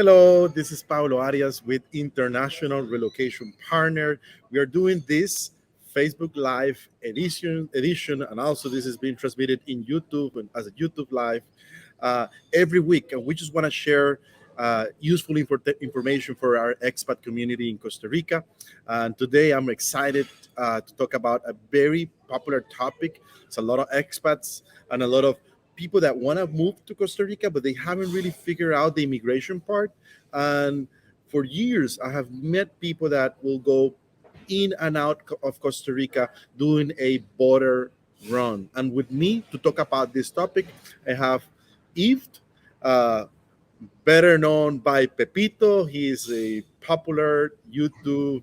Hello, this is Pablo Arias with International Relocation Partner. We are doing this Facebook Live edition, and also this is being transmitted in YouTube and as a YouTube Live every week. And we just want to share useful information for our expat community in Costa Rica. And today I'm excited to talk about a very popular topic. It's a lot of expats and a lot of people that want to move to Costa Rica, but they haven't really figured out the immigration part. And for years, I have met people that will go in and out of Costa Rica doing a border run. And with me to talk about this topic, I have Eve, uh, better known by Pepito. He is a popular YouTube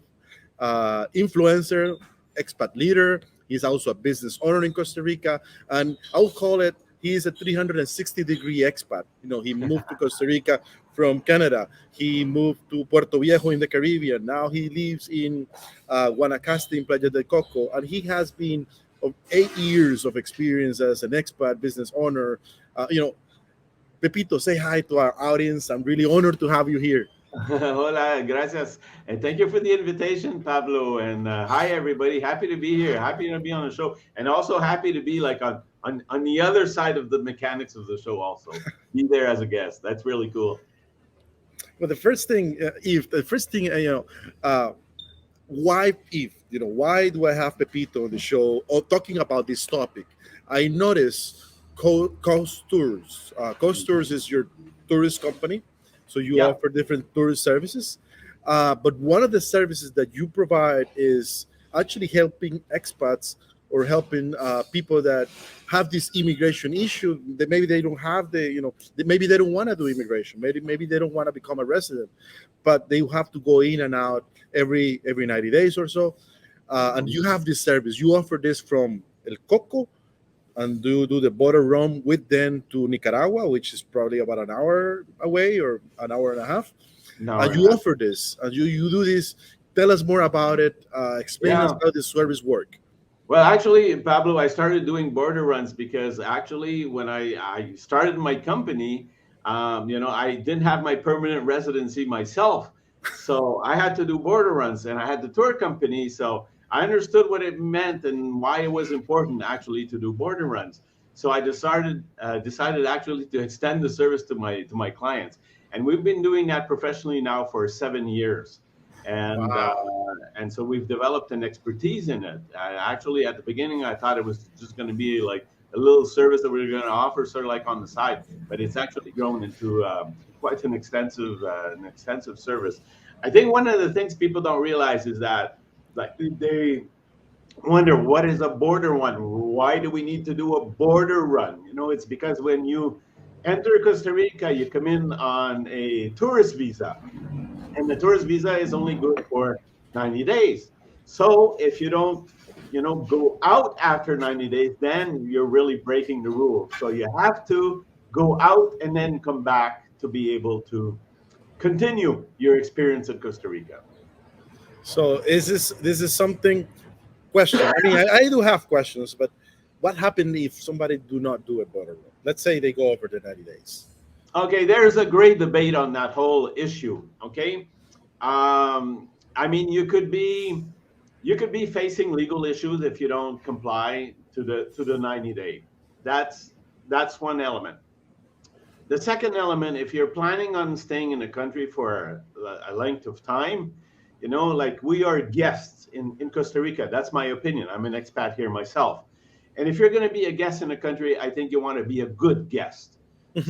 influencer, expat leader. He's also a business owner in Costa Rica, and I'll call it. He is a 360-degree expat. You know, he moved to Costa Rica from Canada. He moved to Puerto Viejo in the Caribbean. Now he lives in Guanacaste in Playa del Coco, and he has been of 8 years of experience as an expat business owner. Pepito, say hi to our audience. I'm really honored to have you here. Hola, gracias. And thank you for the invitation, Pablo. And hi, everybody. Happy to be here. Happy to be on the show. And also happy to be like on the other side of the mechanics of the show also. Be there as a guest. That's really cool. Well, the first thing, Eve, the first thing, uh, why Eve? Why do I have Pepito on the show or talking about this topic? I noticed Coast Tours. Coast Tours is your tourist company, so you Yeah. offer different tourist services. But one of the services that you provide is actually helping expats or helping people that have this immigration issue that maybe they don't have maybe they don't want to do immigration, maybe they don't want to become a resident, but they have to go in and out every 90 days or so. And you have this service. You offer this from El Coco and do the border run with them to Nicaragua, which is probably about an hour away or an hour and a half. An hour and a You half. offer this, and you do this. Tell us more about it. Explain us Yeah. how this service work. Well, actually, Pablo, I started doing border runs because actually, when I started my company, I didn't have my permanent residency myself. So I had to do border runs and I had the tour company. So I understood what it meant and why it was important actually to do border runs. So I decided actually to extend the service to my clients. And we've been doing that professionally now for 7 years. And Wow. and so we've developed an expertise in it. Actually, at the beginning, I thought it was just going to be like a little service that we were going to offer, sort of like on the side. But it's actually grown into quite an extensive service. I think one of the things people don't realize is that like they wonder what is a border run. Why do we need to do a border run? It's because when you enter Costa Rica, you come in on a tourist visa and the tourist visa is only good for 90 days. So if you don't, go out after 90 days, then you're really breaking the rules. So you have to go out and then come back to be able to continue your experience in Costa Rica. So is this is something question? I mean, I do have questions, but what happened if somebody do not do a border run? Let's say they go over the 90 days. Okay, there's a great debate on that whole issue. Okay, I mean, you could be facing legal issues if you don't comply to the 90-day. That's one element. The second element, if you're planning on staying in the country for a length of time, like we are guests in Costa Rica. That's my opinion. I'm an expat here myself. And if you're going to be a guest in a country, I think you want to be a good guest.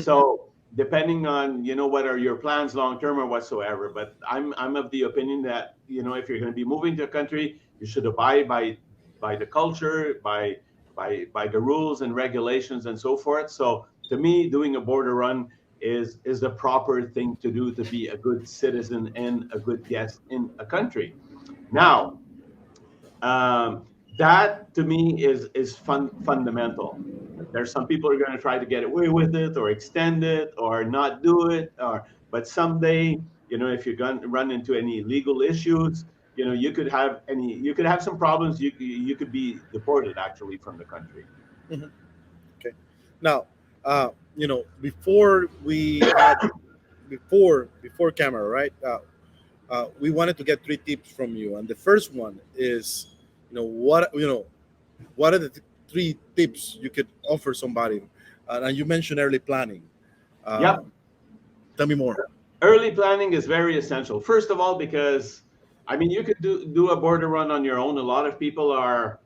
So depending on, what are your plans long term or whatsoever. But I'm of the opinion that, if you're going to be moving to a country, you should abide by the culture, by the rules and regulations and so forth. So to me, doing a border run is the proper thing to do to be a good citizen and a good guest in a country. Now, um, that to me is fundamental. There's some people who are going to try to get away with it or extend it or not do it, but someday, if you're going to run into any legal issues, you could have some problems. You could be deported actually from the country. Okay. Now, before we had before camera, right? We wanted to get three tips from you, and the first one is, what are the three tips you could offer somebody? And you mentioned early planning. Yep. Uh, Tell me more. Early planning is very essential. First of all, because I mean, you could do a border run on your own. A lot of people are,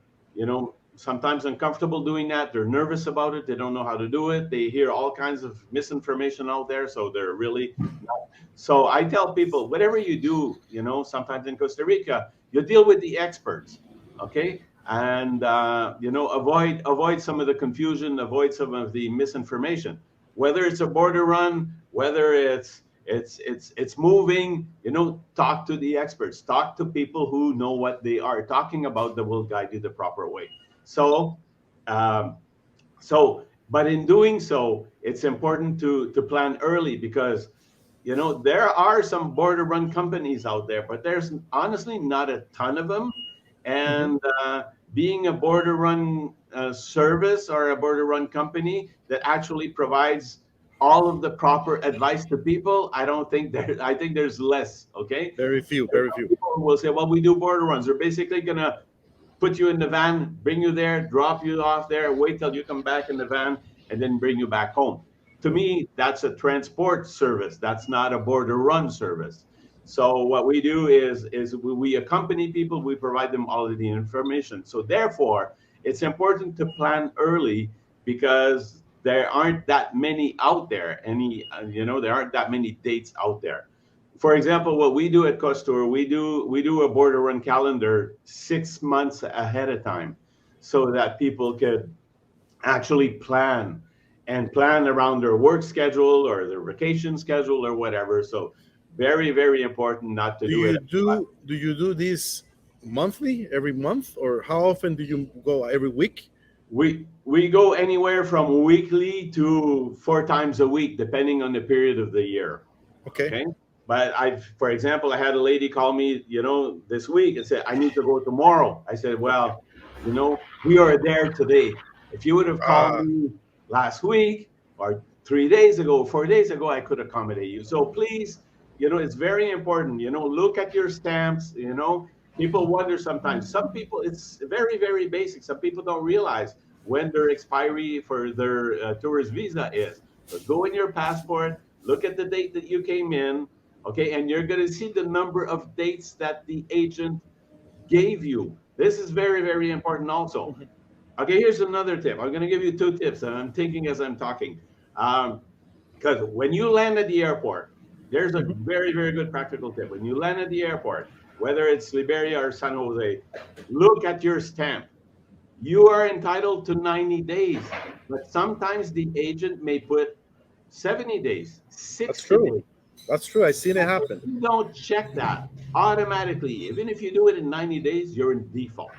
sometimes uncomfortable doing that. They're nervous about it. They don't know how to do it. They hear all kinds of misinformation out there, so they're really not. So I tell people, whatever you do, sometimes in Costa Rica, you deal with the experts, okay? And avoid some of the confusion, avoid some of the misinformation. Whether it's a border run, whether it's moving, talk to the experts, talk to people who know what they are talking about, that will guide you the proper way. So um, but in doing so, it's important to plan early, because there are some border run companies out there, but there's honestly not a ton of them. Hmm. And being a border run service or a border run company that actually provides all of the proper advice to people, I think there's less. Okay. Very few, There's very some few. people who will say, well, we do border runs. They're basically gonna put you in the van, bring you there, drop you off there, wait till you come back in the van, and then bring you back home. To me, that's a transport service. That's not a border run service. So what we do is we accompany people. We provide them all of the information. So therefore, it's important to plan early, because there aren't that many out there. There aren't that many dates out there. For example, what we do at Costur, we do a border run calendar 6 months ahead of time, so that people could actually plan around their work schedule or their vacation schedule or whatever. So very, very important not to Do do it. you do this monthly, every month, or how often do you go? Every week? We go anywhere from weekly to 4 times a week, depending on the period of the year. Okay. Okay. But for example, I had a lady call me, this week and said, I need to go tomorrow. I said, Okay. well, we are there today. If you would have called Ah, me last week or 3 days ago, 4 days ago, I could accommodate you. So please, it's very important, look at your stamps, people wonder sometimes. Some people, it's very, very basic. Some people don't realize when their expiry for their tourist visa is. So go in your passport, look at the date that you came in, okay, and you're going to see the number of dates that the agent gave you. This is very, very important also. Okay, here's another tip. I'm going to give you two tips, and I'm thinking as I'm talking. Because when you land at the airport, there's a mhm. very, very good practical tip. When you land at the airport, whether it's Liberia or San Jose, look at your stamp. You are entitled to 90 days, but sometimes the agent may put 70 days, That's 60 true. days. That's true. I seen it And if happen. you don't check that automatically, even if you do it in 90 days, you're in default.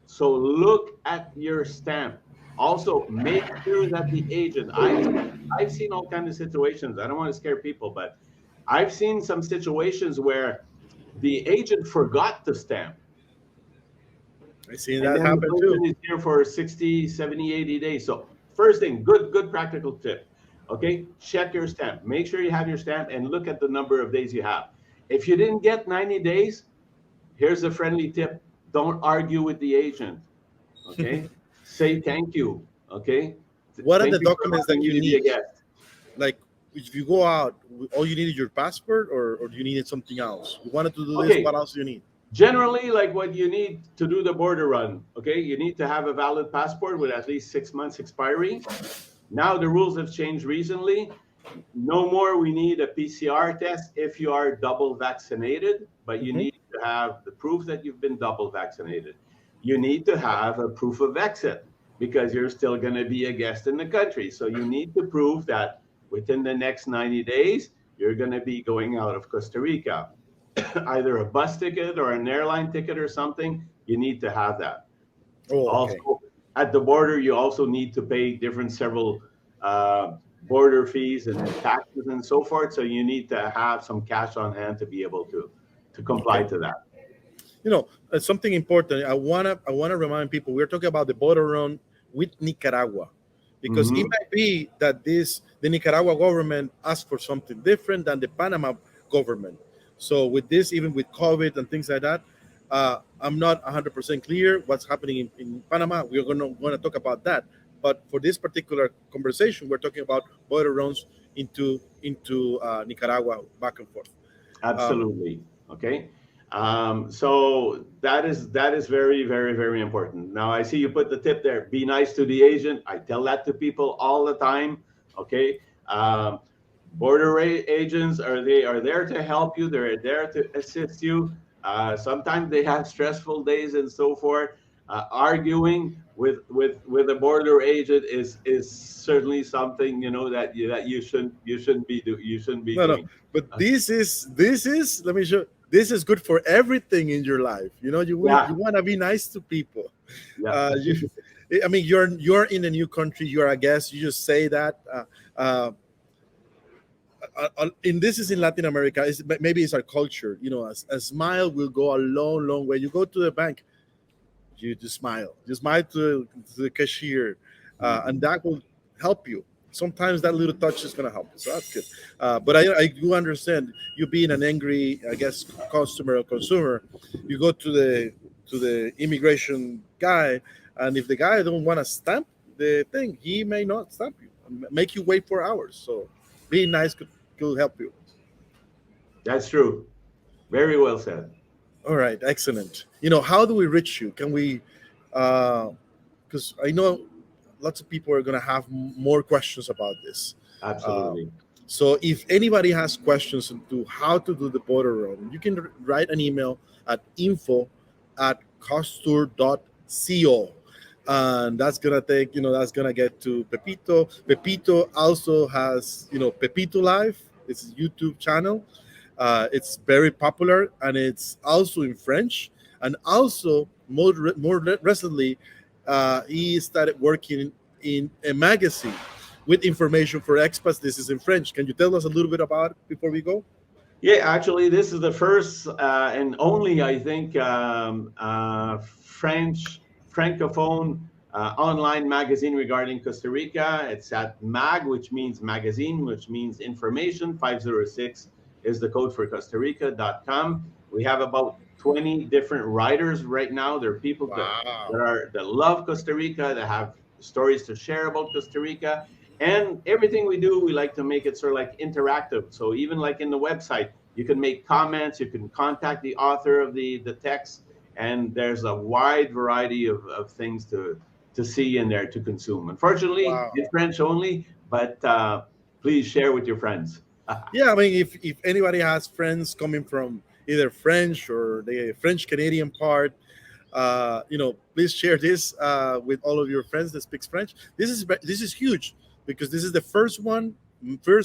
So look at your stamp. Also, make sure that the agent, I've seen all kinds of situations. I don't want to scare people, but I've seen some situations where the agent forgot to stamp. I seen And that then the happen too. person is here for 60, 70, 80 days. So first thing, good practical tip. Okay, check your stamp. Make sure you have your stamp and look at the number of days you have. If you didn't get 90 days, here's a friendly tip. Don't argue with the agent. Okay, say thank you. Okay, What are thank the you for documents allowing that me you to be a need? guest. Like, if you go out, all you need is your passport, or do you need something else? You wanted to do this. Okay, What else do you need? generally, like what you need to do the border run, okay, you need to have a valid passport with at least 6 months expiry. Now the rules have changed recently. No more we need a PCR test if you are double vaccinated, but you Hmm. need to have the proof that you've been double vaccinated. You need to have a proof of exit, because you're still going to be a guest in the country. So you need to prove that within the next 90 days, you're going to be going out of Costa Rica. Either a bus ticket or an airline ticket or something, you need to have that. Oh, okay. Also, at the border, you also need to pay different several uh, border fees and taxes and so forth. So you need to have some cash on hand to be able to comply Okay. to that. Something important. I wanna remind people. We're talking about the border run with Nicaragua. because it Hmm. might be that the Nicaragua government asked for something different than the Panama government. So with this, even with COVID and things like that, I'm not 100% clear what's happening in Panama. We're going to talk about that. But for this particular conversation, we're talking about border runs into Nicaragua back and forth. Um, Absolutely. Okay. So that is very, very, very important. Now I see you put the tip there. Be nice to the agent. I tell that to people all the time. Okay. Agents are there to help you. They're there to assist you. Sometimes they have stressful days and so forth. Arguing with a border agent is certainly something you shouldn't be no, no, doing. but this is. Let me show. This is good for everything in your life. You Yeah, want to be nice to people. yeah. You, I mean, you're in a new country. You're a guest. You just say that. Uh, in this is in Latin America. Maybe it's our culture. A smile will go a long, long way. You go to the bank, you just smile. You smile to the cashier, and Mhm. that will help you. Sometimes that little touch is going to help you. So that's good. But I do understand you being an angry, I guess, customer or consumer. You go to the immigration guy, and if the guy don't want to stamp the thing, he may not stamp you, make you wait for hours. So being nice could help you. That's true. Very well said. All right, excellent. How do we reach you? Can we? Because I know lots of people are going to have more questions about this. Uh, Absolutely. so if anybody has questions into how to do the border run, you can write an email at info@costur.co. And that's gonna that's gonna get to Pepito. Pepito also has Pepito Live. It's a YouTube channel. It's very popular, and it's also in French. And also, more recently, he started working in a magazine with information for expats. This is in French. Can you tell us a little bit about it before we go? Yeah, actually, this is the first and only, I think, French francophone online magazine regarding Costa Rica. It's at MAG, which means magazine, which means information. 506 is the code for Costa Rica.com. We have about 20 different writers right now. There are people Wow. that love Costa Rica, that have stories to share about Costa Rica. And everything we do, we like to make it sort of like interactive. So even like in the website, you can make comments, you can contact the author of the text, and there's a wide variety of things to see in there to consume. Unfortunately, Wow. it's French only, but please share with your friends. Yeah, I mean, if anybody has friends coming from either French or the French Canadian part, please share this with all of your friends that speaks French. This is huge because this is the first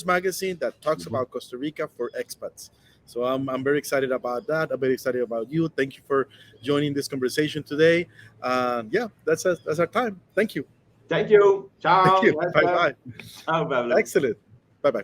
magazine that talks Mhm. about Costa Rica for expats. So I'm very excited about that. I'm very excited about you. Thank you for joining this conversation today. Yeah, that's our time. Thank you. Thank you. Thank Ciao. you. Bye Gracias. bye. Ciao, Pablo. Excellent. Bye bye.